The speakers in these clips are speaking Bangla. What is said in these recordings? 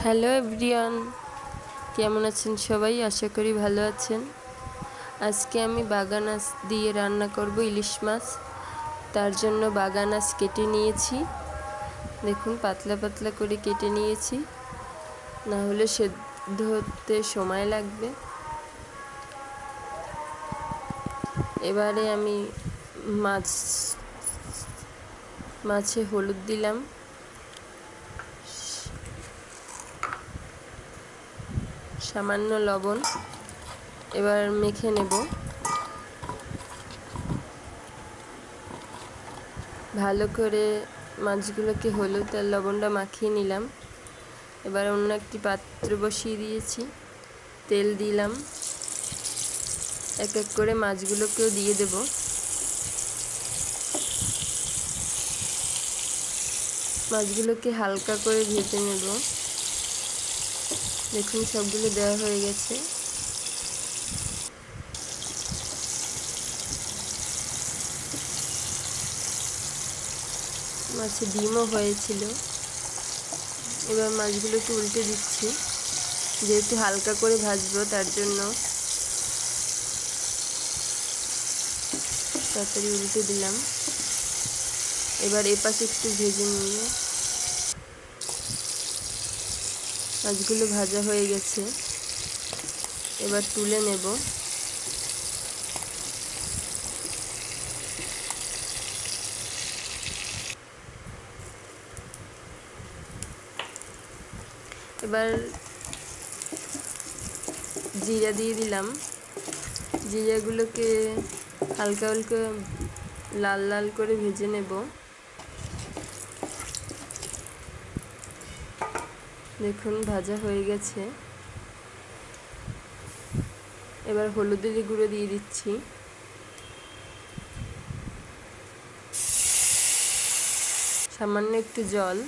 হ্যালো এভরিওয়ান, কেমন আছেন সবাই? আশা করি ভালো আছেন। আজকে আমি বাগান মাছ দিয়ে রান্না করব ইলিশ মাছ। তার জন্য বাগান মাছ কেটে নিয়েছি। দেখুন পাতলা পাতলা করে কেটে নিয়েছি, না হলে সেদ্ধ হতে সময় লাগবে। এবারে আমি মাছে হলুদ দিলাম, সামান্য লবণ। এবার মেখে নেব। ভালো করে মাছগুলোকে হলুদ আর লবণটা মাখিয়ে নিলাম। এবার অন্য একটি পাত্র বসিয়ে দিয়েছি, তেল দিলাম। এক এক করে মাছগুলোকেও দিয়ে দেব। মাছগুলোকে হালকা করে ভেজে নেব। দেখুন সবগুলো দেওয়া হয়ে গেছে। মাছে ডিমও হয়েছিল। এবার মাছগুলোকে উল্টে দিচ্ছি, যেহেতু হালকা করে ভাজবো তার জন্য তাড়াতাড়ি উল্টে দিলাম। এবার এপাশে একটু ভেজে নিয়ে মাছগুলো ভাজা হয়ে গেছে, এবার তুলে নেব। এবার জিরা দিয়ে দিলাম। জিরাগুলোকে হালকা হালকা লাল লাল করে ভেজে নেব। দেখুন ভাজা হয়ে গেছে। এবার হলুদের গুঁড়ো দিয়ে দিচ্ছি, সামান্য একটু জল।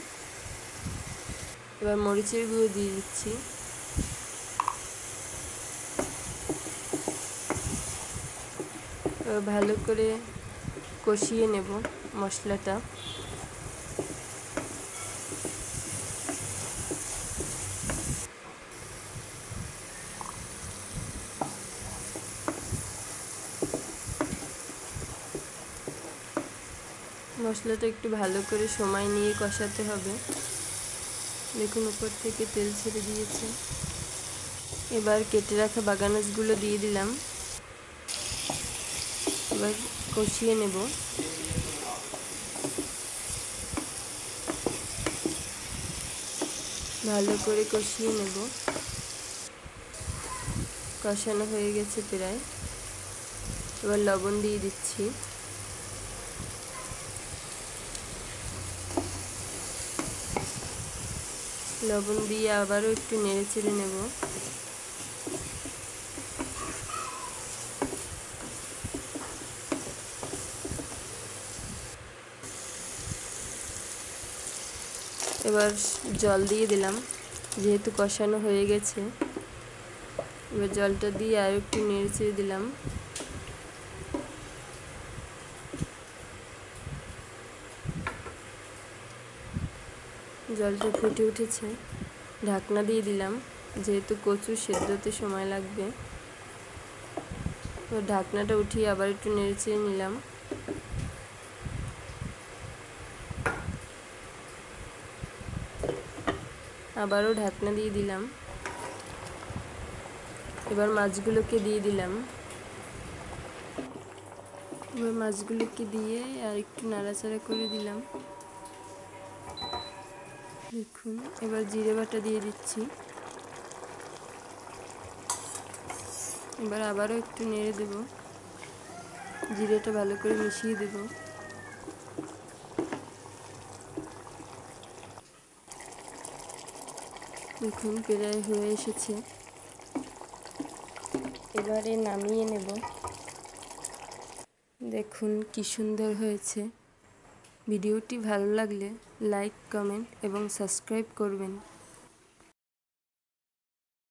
এবার মরিচের গুঁড়ো দিয়ে দিচ্ছি। এবার ভালো করে কষিয়ে নেব মশলাটা। মশলাটা একটু ভালো করে সময় নিয়ে কষাতে হবে। দেখুন উপর থেকে তেল ছেড়ে দিয়েছে। এবার কেটে রাখা বাগান মাছগুলো দিয়ে দিলাম। এবার কষিয়ে নেব। ভালো করে কষিয়ে নেব। কষানো হয়ে গেছে প্রায়। এবার লবণ দিয়ে দিচ্ছি। লবণ দিয়ে আবারও একটু নেড়ে চেড়ে নেব। এবার জল দিয়ে দিলাম, যেহেতু কষানো হয়ে গেছে। এবার জলটা দিয়ে আর একটু নেড়ে চেড়ে দিলাম। জলটা ফুটে উঠেছে, ঢাকনা দিয়ে দিলাম, যেহেতু কচু সেদ্ধ হতে সময় লাগবে। তো ঢাকনাটা উঠিয়ে আবার একটু নেড়ে চেড়ে নিলাম। আবারও ঢাকনা দিয়ে দিলাম। এবার মাছগুলোকে দিয়ে দিলাম। এবার মাছগুলোকে দিয়ে আর একটু নাড়াচাড়া করে দিলাম। দেখুন এবার জিরে বাটা দিয়ে দিচ্ছি। এবার আবারও একটু নেড়ে দেব। জিরেটা ভালো করে মিশিয়ে দেব। দেখুন প্রায় হয়ে এসেছে। এবারে নামিয়ে নেব। দেখুন কি সুন্দর হয়েছে। ভিডিওটি ভালো লাগলে লাইক, কমেন্ট এবং সাবস্ক্রাইব করবেন।